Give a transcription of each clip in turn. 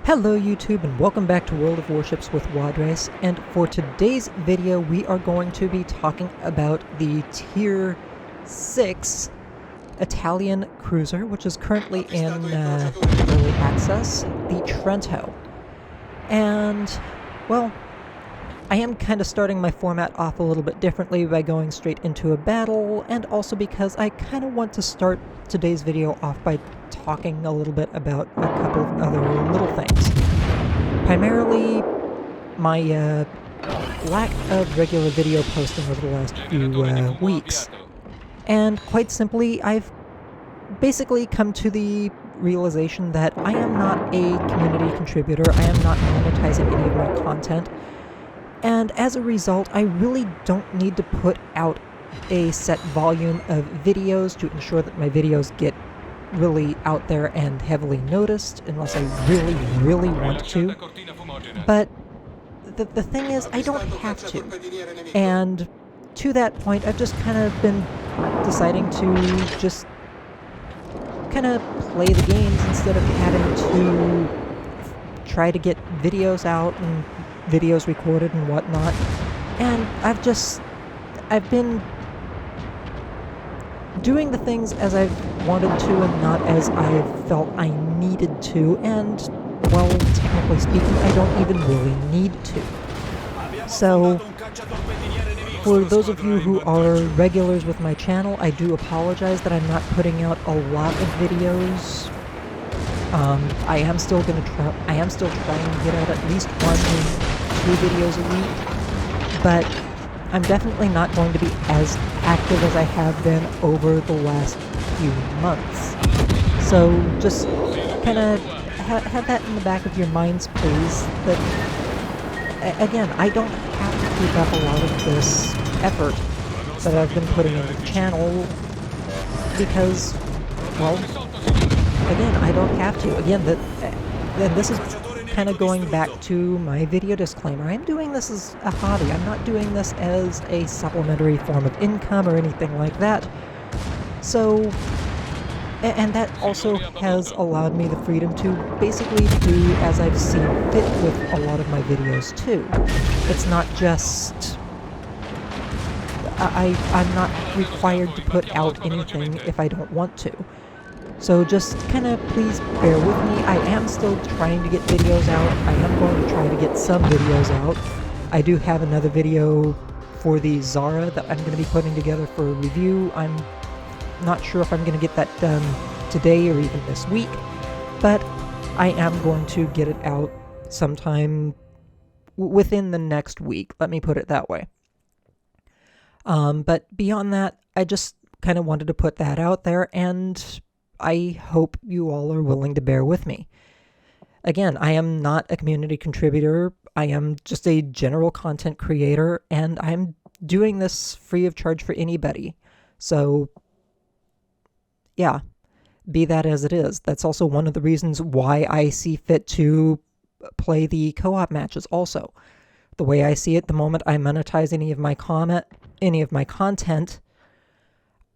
Hello YouTube and welcome back to World of Warships with Wadres, and for today's video we are going to be talking about the Tier 6 Italian cruiser, which is currently in early access, the Trento. And, well, I am kind of starting my format off a little bit differently by going straight into a battle, and also because I kind of want to start today's video off by talking a little bit about a couple of other little things. Primarily, my lack of regular video posting over the last few weeks. And quite simply, I've basically come to the realization that I am not a community contributor, I am not monetizing any of my content, and as a result, I really don't need to put out a set volume of videos to ensure that my videos get really out there and heavily noticed, unless I really want to. But the thing is, I don't have to. And to that point, I've just kind of been deciding to just kind of play the games instead of having to try to get videos out and videos recorded and whatnot. And I've been doing the things as I've wanted to and not as I felt I needed to, and, well, technically speaking, I don't even really need to. So, for those of you who are regulars with my channel, I do apologize that I'm not putting out a lot of videos. I am still trying to get out at least 1 to 2 videos a week, but I'm definitely not going to be as active as I have been over the last few months. So just kind of have that in the back of your minds, please, that, again, I don't have to keep up a lot of this effort that I've been putting into the channel because, well, again, I don't have to. Again, this is kind of going back to my video disclaimer. I'm doing this as a hobby. I'm not doing this as a supplementary form of income or anything like that. So, and that also has allowed me the freedom to basically do as I've seen fit with a lot of my videos too. It's not just... I'm not required to put out anything if I don't want to. So just kind of please bear with me. I am still trying to get videos out. I am going to try to get some videos out. I do have another video for the Zara that I'm going to be putting together for a review. I'm not sure if I'm going to get that done today or even this week, but I am going to get it out sometime within the next week. Let me put it that way. But beyond that, I just kind of wanted to put that out there, and I hope you all are willing to bear with me. Again, I am not a community contributor. I am just a general content creator, and I'm doing this free of charge for anybody. So, yeah, be that as it is. That's also one of the reasons why I see fit to play the co-op matches also. The way I see it, the moment I monetize any of my content,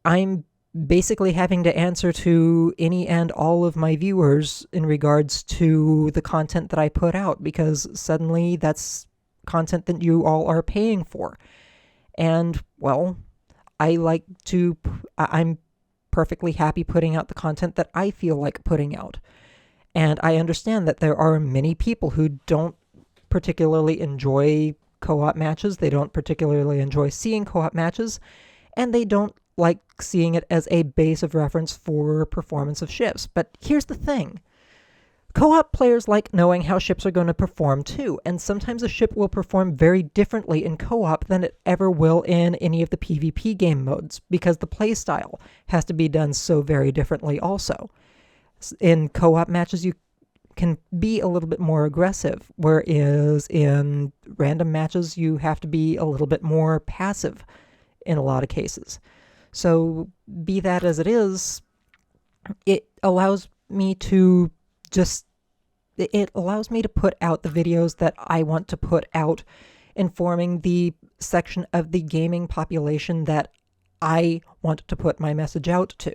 I'm basically having to answer to any and all of my viewers in regards to the content that I put out, because suddenly that's content that you all are paying for. And, well, I'm perfectly happy putting out the content that I feel like putting out. And I understand that there are many people who don't particularly enjoy co-op matches, they don't particularly enjoy seeing co-op matches, and they don't like seeing it as a base of reference for performance of ships. But here's the thing. Co-op players like knowing how ships are going to perform too, and sometimes a ship will perform very differently in co-op than it ever will in any of the PvP game modes, because the playstyle has to be done so very differently also. In co-op matches, you can be a little bit more aggressive, whereas in random matches, you have to be a little bit more passive in a lot of cases. So, be that as it is, it allows me to put out the videos that I want to put out, informing the section of the gaming population that I want to put my message out to,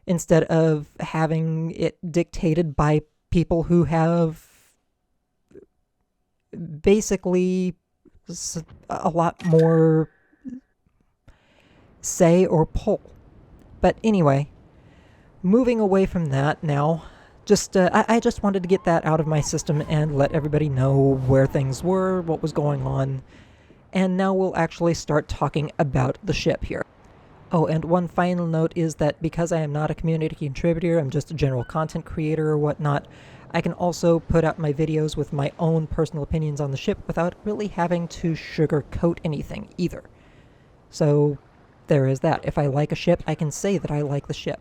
instead of having it dictated by people who have basically a lot more say or pull. But anyway, moving away from that now, I just wanted to get that out of my system and let everybody know where things were, what was going on, and now we'll actually start talking about the ship here. Oh, and one final note is that because I am not a community contributor, I'm just a general content creator or whatnot, I can also put out my videos with my own personal opinions on the ship without really having to sugarcoat anything either. So there is that. If I like a ship, I can say that I like the ship.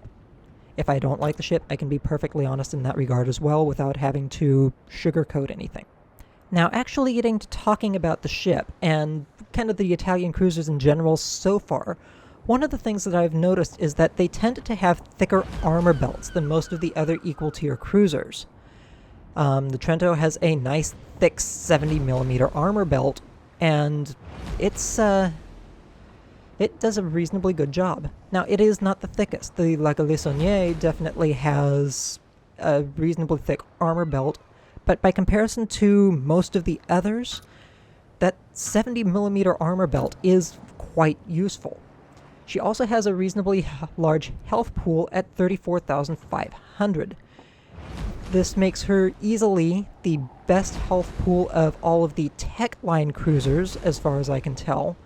If I don't like the ship, I can be perfectly honest in that regard as well without having to sugarcoat anything. Now, actually getting to talking about the ship and kind of the Italian cruisers in general so far, one of the things that I've noticed is that they tend to have thicker armor belts than most of the other equal-tier cruisers. The Trento has a nice, thick 70mm armor belt, and it does a reasonably good job. Now, it is not the thickest. The La Galissonier definitely has a reasonably thick armor belt, but by comparison to most of the others, that 70mm armor belt is quite useful. She also has a reasonably large health pool at 34,500. This makes her easily the best health pool of all of the tech line cruisers, as far as I can tell.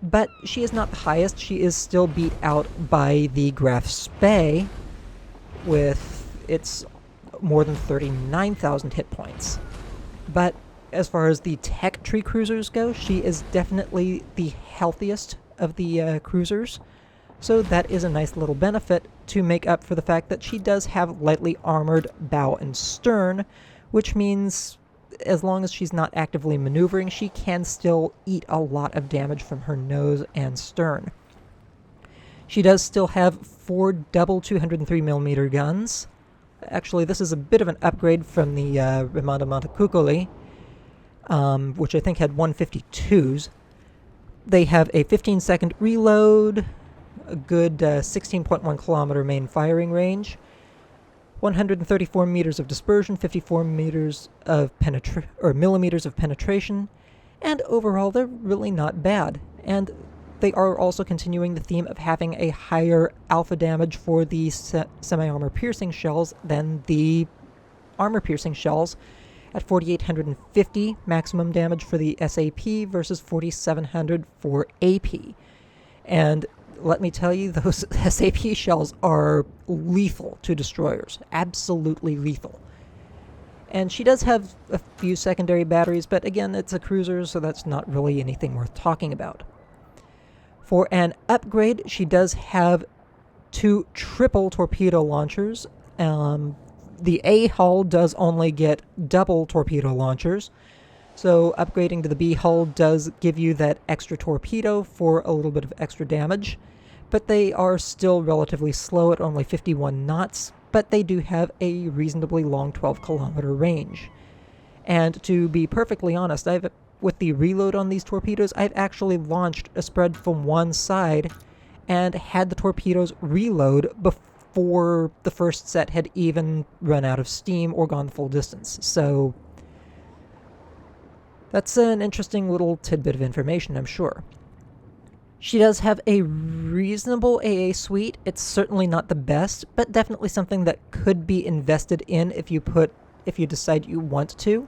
But she is not the highest. She is still beat out by the Graf Spee with its more than 39,000 hit points. But as far as the tech tree cruisers go, she is definitely the healthiest of the cruisers. So that is a nice little benefit to make up for the fact that she does have lightly armored bow and stern, which means as long as she's not actively maneuvering, she can still eat a lot of damage from her nose and stern. She does still have 4 double 203mm guns. Actually, this is a bit of an upgrade from the Raimondo Montecuccoli, which I think had 152s. They have a 15-second reload, a good 16.1 kilometer main firing range, 134 meters of dispersion, 54 meters of millimeters of penetration, and overall they're really not bad. And they are also continuing the theme of having a higher alpha damage for the semi-armor piercing shells than the armor piercing shells, at 4,850 maximum damage for the SAP versus 4,700 for AP. And let me tell you, those SAP shells are lethal to destroyers. Absolutely lethal. And she does have a few secondary batteries, but again, it's a cruiser, so that's not really anything worth talking about. For an upgrade, she does have 2 triple torpedo launchers. The A hull does only get double torpedo launchers, so upgrading to the B hull does give you that extra torpedo for a little bit of extra damage, but they are still relatively slow at only 51 knots, but they do have a reasonably long 12-kilometer range. And to be perfectly honest, with the reload on these torpedoes, I've actually launched a spread from one side and had the torpedoes reload before the first set had even run out of steam or gone the full distance. So that's an interesting little tidbit of information, I'm sure. She does have a reasonable AA suite. It's certainly not the best, but definitely something that could be invested in if you decide you want to.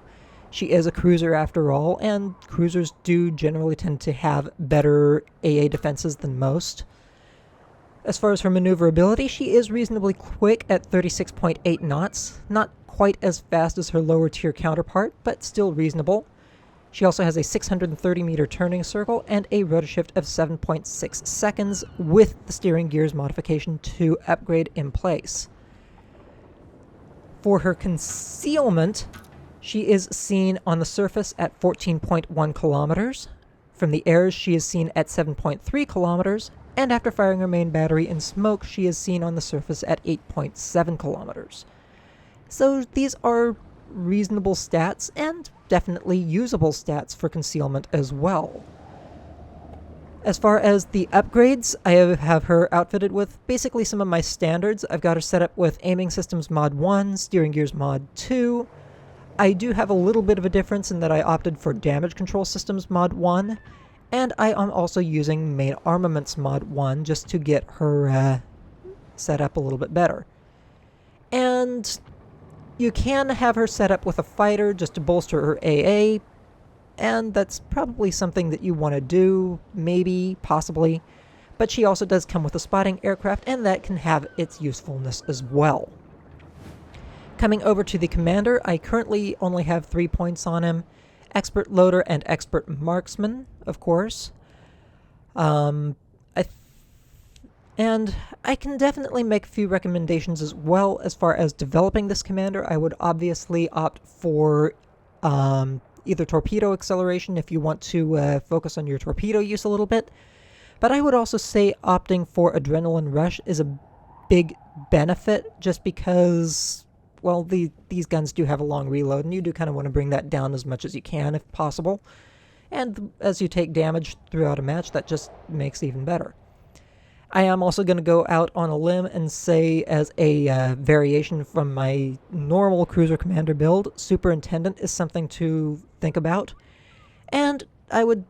She is a cruiser after all, and cruisers do generally tend to have better AA defenses than most. As far as her maneuverability, she is reasonably quick at 36.8 knots. Not quite as fast as her lower tier counterpart, but still reasonable. She also has a 630-meter turning circle and a rotoshift of 7.6 seconds with the steering gears modification to upgrade in place. For her concealment, she is seen on the surface at 14.1 kilometers. From the airs, she is seen at 7.3 kilometers. And after firing her main battery in smoke, she is seen on the surface at 8.7 kilometers. So these are reasonable stats, and definitely usable stats for concealment as well. As far as the upgrades, I have her outfitted with basically some of my standards. I've got her set up with Aiming Systems Mod 1, Steering Gears Mod 2. I do have a little bit of a difference in that I opted for Damage Control Systems Mod 1, and I am also using Main Armaments Mod 1 just to get her set up a little bit better. And you can have her set up with a fighter just to bolster her AA, and that's probably something that you want to do, maybe, possibly, but she also does come with a spotting aircraft, and that can have its usefulness as well. Coming over to the commander, I currently only have 3 points on him. Expert Loader and Expert Marksman, of course. And I can definitely make a few recommendations as well as far as developing this commander. I would obviously opt for either torpedo acceleration if you want to focus on your torpedo use a little bit. But I would also say opting for Adrenaline Rush is a big benefit just because, well, these guns do have a long reload, and you do kind of want to bring that down as much as you can if possible. And as you take damage throughout a match, that just makes it even better. I am also going to go out on a limb and say, as a variation from my normal cruiser commander build, Superintendent is something to think about. And I would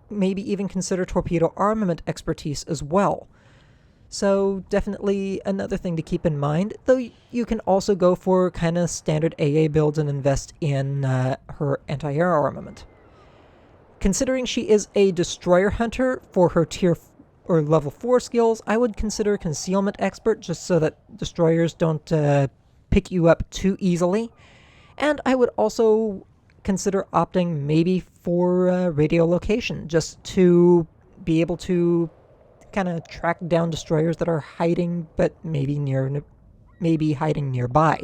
maybe even consider torpedo armament expertise as well. So definitely another thing to keep in mind, though you can also go for kind of standard AA builds and invest in her anti-air armament. Considering she is a destroyer hunter for her tier or level 4 skills, I would consider concealment expert just so that destroyers don't pick you up too easily. And I would also consider opting maybe for radiolocation just to be able to kind of track down destroyers that are hiding, but maybe hiding nearby.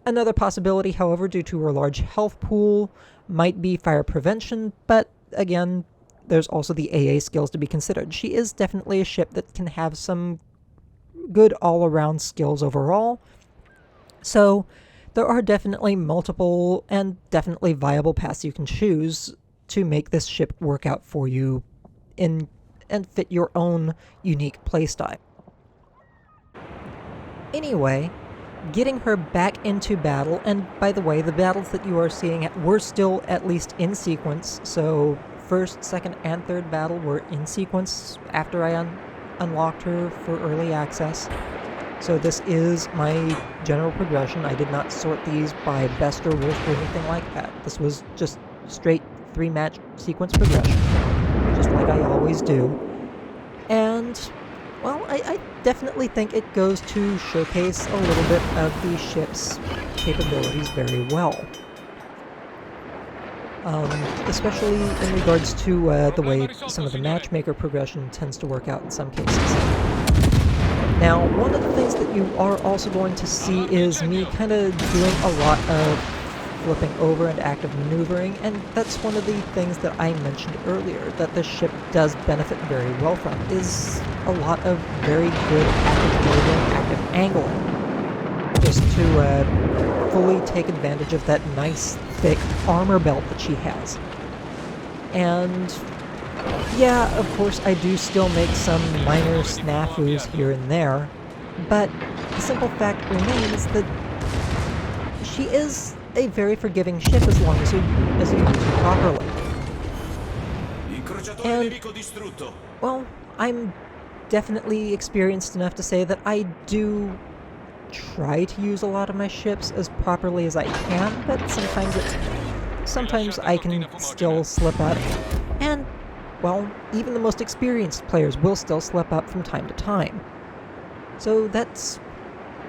Another possibility, however, due to her large health pool, might be fire prevention, but again, there's also the AA skills to be considered. She is definitely a ship that can have some good all-around skills overall, so there are definitely multiple and definitely viable paths you can choose to make this ship work out for you and fit your own unique playstyle. Anyway, getting her back into battle, and by the way, the battles that you are seeing were still at least in sequence, so first, second, and third battle were in sequence after I unlocked her for early access. So this is my general progression. I did not sort these by best or worst or anything like that. This was just straight 3-match sequence progression, just like I always do. And, well, I definitely think it goes to showcase a little bit of the ship's capabilities very well. Especially in regards to the way some of the matchmaker progression tends to work out in some cases. Now, one of the things that you are also going to see is me kind of doing a lot of flipping over and active maneuvering, and that's one of the things that I mentioned earlier that this ship does benefit very well from, is a lot of very good active maneuvering, active angling, just to fully take advantage of that nice, thick armor belt that she has. And yeah, of course, I do still make some minor snafus here and there, but the simple fact remains that she is a very forgiving ship as long as you use it properly. And, well, I'm definitely experienced enough to say that I do try to use a lot of my ships as properly as I can, but sometimes I can still slip up, and, well, even the most experienced players will still slip up from time to time. So that's,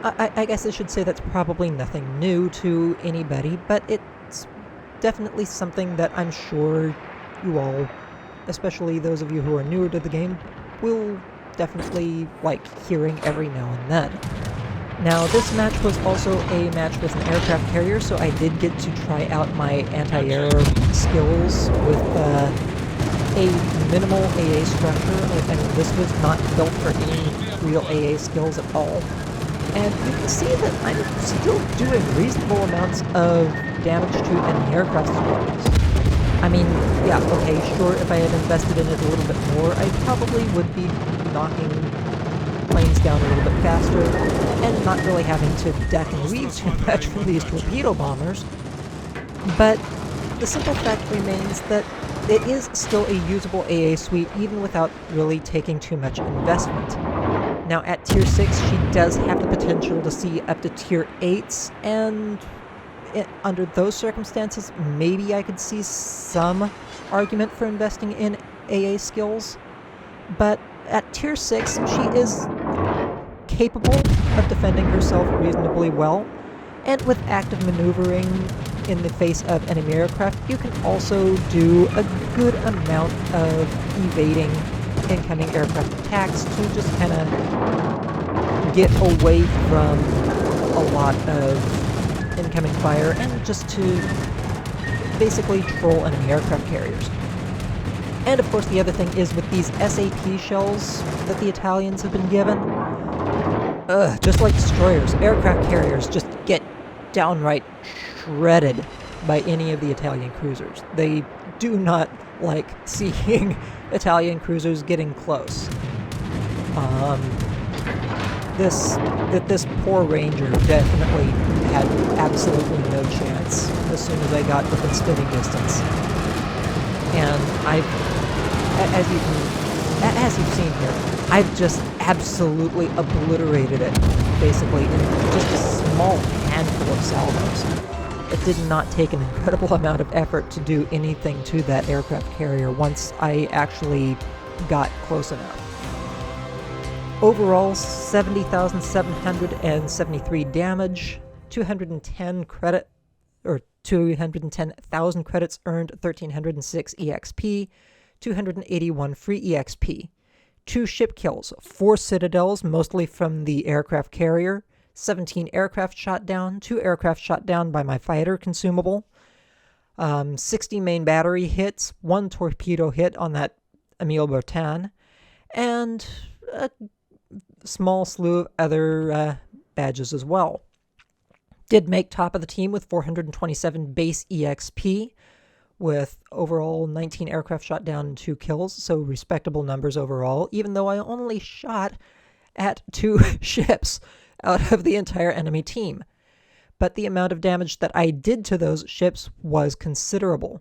I guess I should say that's probably nothing new to anybody, but it's definitely something that I'm sure you all, especially those of you who are newer to the game, will definitely like hearing every now and then. Now, this match was also a match with an aircraft carrier, so I did get to try out my anti-air skills with a minimal AA structure, and this was not built for any real AA skills at all. And you can see that I'm still doing reasonable amounts of damage to enemy aircraft squadrons. I mean, yeah, okay, sure, if I had invested in it a little bit more, I probably would be knocking planes down a little bit faster, and not really having to deck and weave too much from these torpedo bombers. But the simple fact remains that it is still a usable AA suite even without really taking too much investment. Now at tier 6 she does have the potential to see up to tier 8s, and under those circumstances maybe I could see some argument for investing in AA skills. But at tier 6 she is capable of defending herself reasonably well, and with active maneuvering in the face of enemy aircraft, you can also do a good amount of evading incoming aircraft attacks to just kind of get away from a lot of incoming fire and just to basically troll enemy aircraft carriers. And of course the other thing is with these SAP shells that the Italians have been given, just like destroyers, aircraft carriers just get downright shredded by any of the Italian cruisers. They do not like seeing Italian cruisers getting close. This poor Ranger definitely had absolutely no chance as soon as I got within spitting distance. And as you've seen here, I've just absolutely obliterated it, basically, in just a small handful of salvos. It did not take an incredible amount of effort to do anything to that aircraft carrier once I actually got close enough. Overall, 70,773 damage, 210 credit, or 210,000 credits earned, 1,306 EXP, 281 free EXP, 2 ship kills, 4 citadels, mostly from the aircraft carrier, 17 aircraft shot down, 2 aircraft shot down by my fighter consumable, 60 main battery hits, 1 torpedo hit on that Emile Bertin, and a small slew of other badges as well. Did make top of the team with 427 base EXP, with overall 19 aircraft shot down and 2 kills, so respectable numbers overall, even though I only shot at 2 ships out of the entire enemy team. But the amount of damage that I did to those ships was considerable.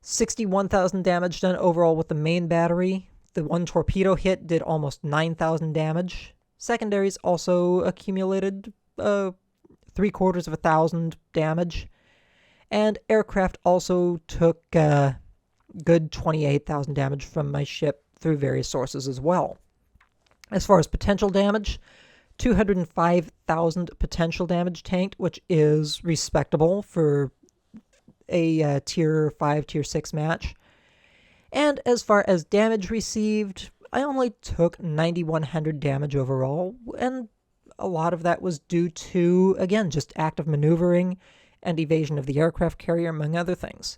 61,000 damage done overall with the main battery. The 1 torpedo hit did almost 9,000 damage. Secondaries also accumulated 750 damage. And aircraft also took good 28,000 damage from my ship through various sources as well. As far as potential damage, 205,000 potential damage tanked, which is respectable for a tier 5, tier 6 match. And as far as damage received, I only took 9,100 damage overall, and a lot of that was due to, again, just active maneuvering and evasion of the aircraft carrier, among other things.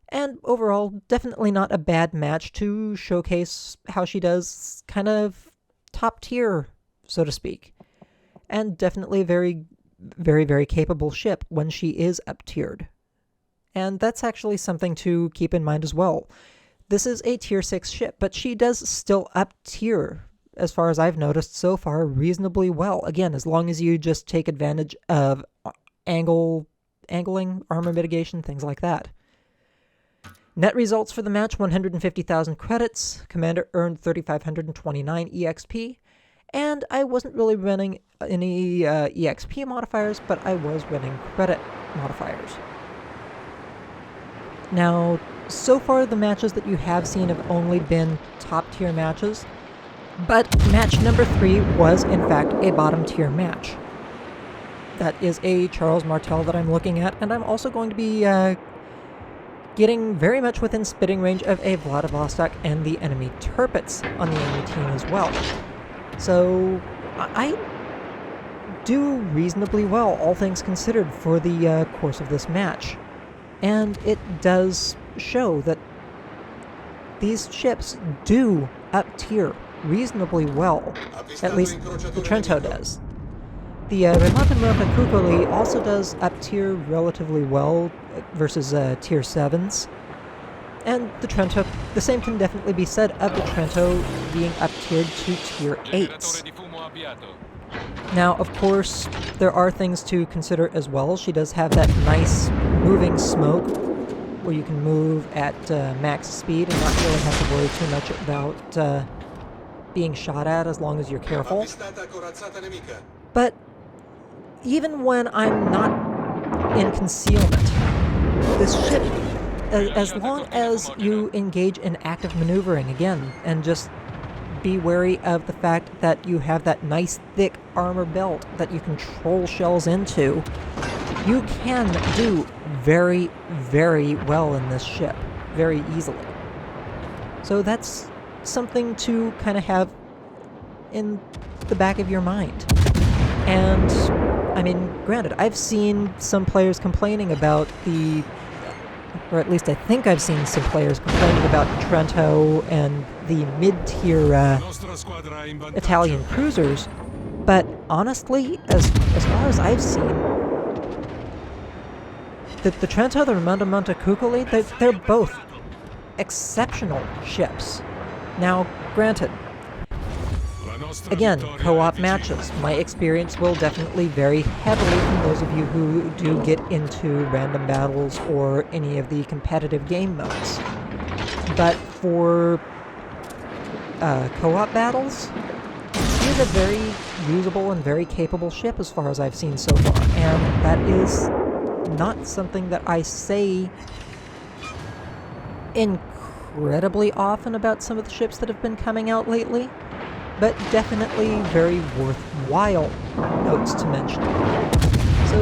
And overall, definitely not a bad match to showcase how she does kind of top tier, so to speak. And definitely a very, very, very capable ship when she is up-tiered. And that's actually something to keep in mind as well. This is a tier 6 ship, but she does still up-tier, as far as I've noticed so far, reasonably well. Again, as long as you just take advantage of angling, armor mitigation, things like that. Net results for the match, 150,000 credits. Commander earned 3,529 EXP. And I wasn't really running any EXP modifiers, but I was running credit modifiers. Now, so far the matches that you have seen have only been top tier matches, but match number 3 was in fact a bottom tier match. That is a Charles Martel that I'm looking at, and I'm also going to be getting very much within spitting range of a Vladivostok and the enemy Tirpitz on the enemy team as well. So I do reasonably well, all things considered, for the course of this match. And it does show that these ships do up-tier reasonably well. At least the Trento does. The Remontanropa Kukuli also does up-tier relatively well versus tier 7s. And the Trento, the same can definitely be said of the Trento being up-tiered to tier 8s. Now, of course, there are things to consider as well. She does have that nice moving smoke where you can move at max speed and not really have to worry too much about being shot at as long as you're careful. But even when I'm not in concealment, this ship, as long as you engage in active maneuvering again, and just be wary of the fact that you have that nice thick armor belt that you can troll shells into, you can do very, very well in this ship, very easily. So that's something to kind of have in the back of your mind. And, I mean, granted, I've seen some players complaining about or at least I think I've seen some players complaining about Trento and the mid-tier Italian cruisers, but honestly, as far as I've seen, the Trento, the Maneuverability Cuccoli, they're both exceptional ships. Now, granted, again, co-op matches. My experience will definitely vary heavily from those of you who do get into random battles or any of the competitive game modes. But for co-op battles, it is a very usable and very capable ship as far as I've seen so far. And that is not something that I say incredibly often about some of the ships that have been coming out lately, but definitely very worthwhile notes to mention. So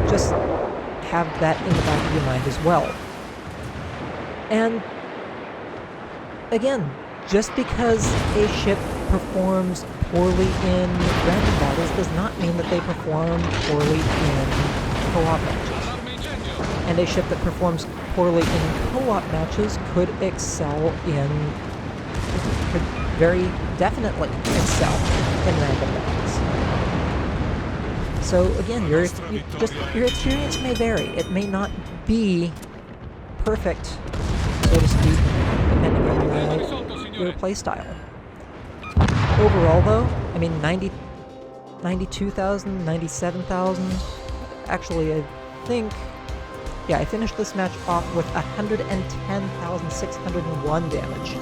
just have that in the back of your mind as well. And again, just because a ship performs poorly in random battles does not mean that they perform poorly in co-op matches. And a ship that performs poorly in co-op matches could very definitely excel in random battles. So again, your experience may vary. It may not be perfect, so to speak, depending on your playstyle. Overall, though, I mean, 92,000, 97,000. Actually, I think, yeah, I finished this match off with 110,601 damage.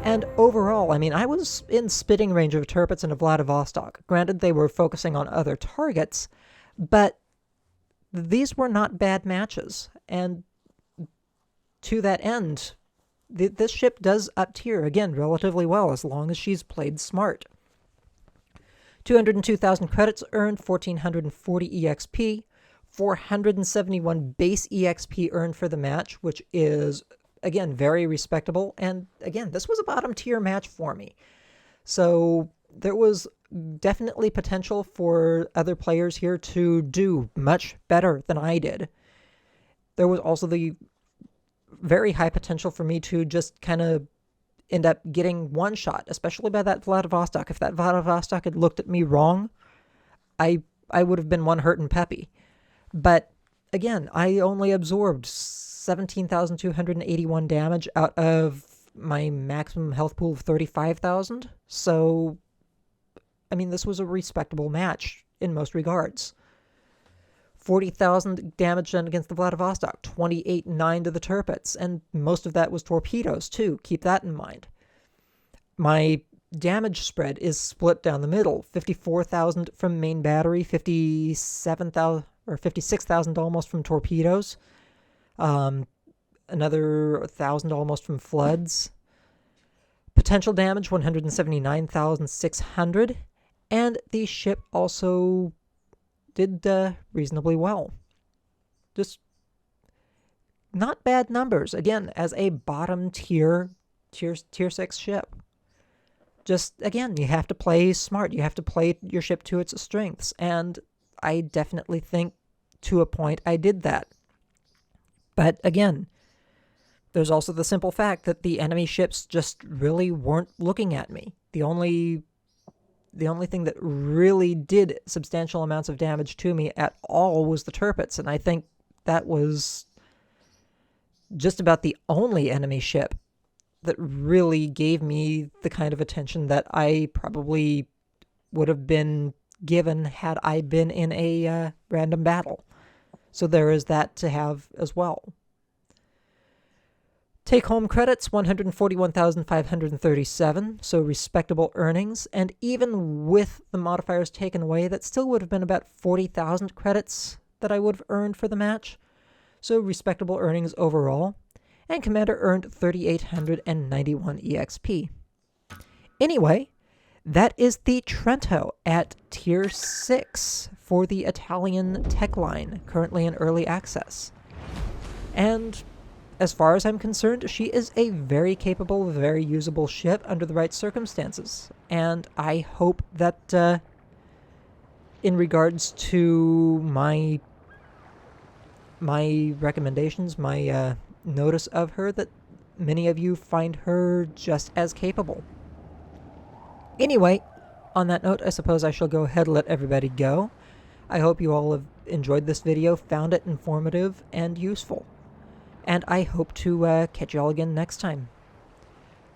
And overall, I mean, I was in spitting range of Tirpitz and a Vladivostok. Granted, they were focusing on other targets, but these were not bad matches. And to that end, this ship does up tier, again, relatively well, as long as she's played smart. 202,000 credits earned, 1,440 EXP, 471 base EXP earned for the match, which is, again, very respectable. And again, this was a bottom tier match for me. So there was definitely potential for other players here to do much better than I did. There was also the very high potential for me to just kind of end up getting one shot, especially by that Vladivostok. If that Vladivostok had looked at me wrong, I would have been one hurt and peppy. But again, I only absorbed 17,281 damage out of my maximum health pool of 35,000. So, I mean, this was a respectable match in most regards. 40,000 damage done against the Vladivostok, 28,900 to the Tirpitz, and most of that was torpedoes too. Keep that in mind. My damage spread is split down the middle. 54,000 from main battery, 57,000 or 56,000 almost from torpedoes. Another 1,000 almost from floods. Potential damage 179,600, and the ship also did reasonably well. Just not bad numbers, again, as a bottom tier 6 ship. Just, again, you have to play smart. You have to play your ship to its strengths, and I definitely think to a point I did that. But again, there's also the simple fact that the enemy ships just really weren't looking at me. The only thing that really did substantial amounts of damage to me at all was the Tirpitz, and I think that was just about the only enemy ship that really gave me the kind of attention that I probably would have been given had I been in a random battle. So there is that to have as well. Take-home credits, 141,537, so respectable earnings, and even with the modifiers taken away, that still would have been about 40,000 credits that I would have earned for the match, so respectable earnings overall, and Commander earned 3,891 EXP. Anyway, that is the Trento at Tier 6 for the Italian tech line, currently in early access. And as far as I'm concerned, she is a very capable, very usable ship under the right circumstances. And I hope that in regards to my recommendations, my notice of her, that many of you find her just as capable. Anyway, on that note, I suppose I shall go ahead and let everybody go. I hope you all have enjoyed this video, found it informative and useful. And I hope to catch you all again next time.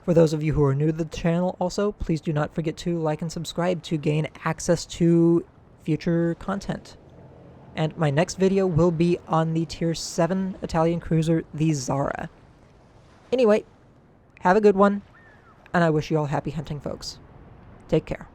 For those of you who are new to the channel also, please do not forget to like and subscribe to gain access to future content. And my next video will be on the Tier 7 Italian cruiser, the Zara. Anyway, have a good one, and I wish you all happy hunting, folks. Take care.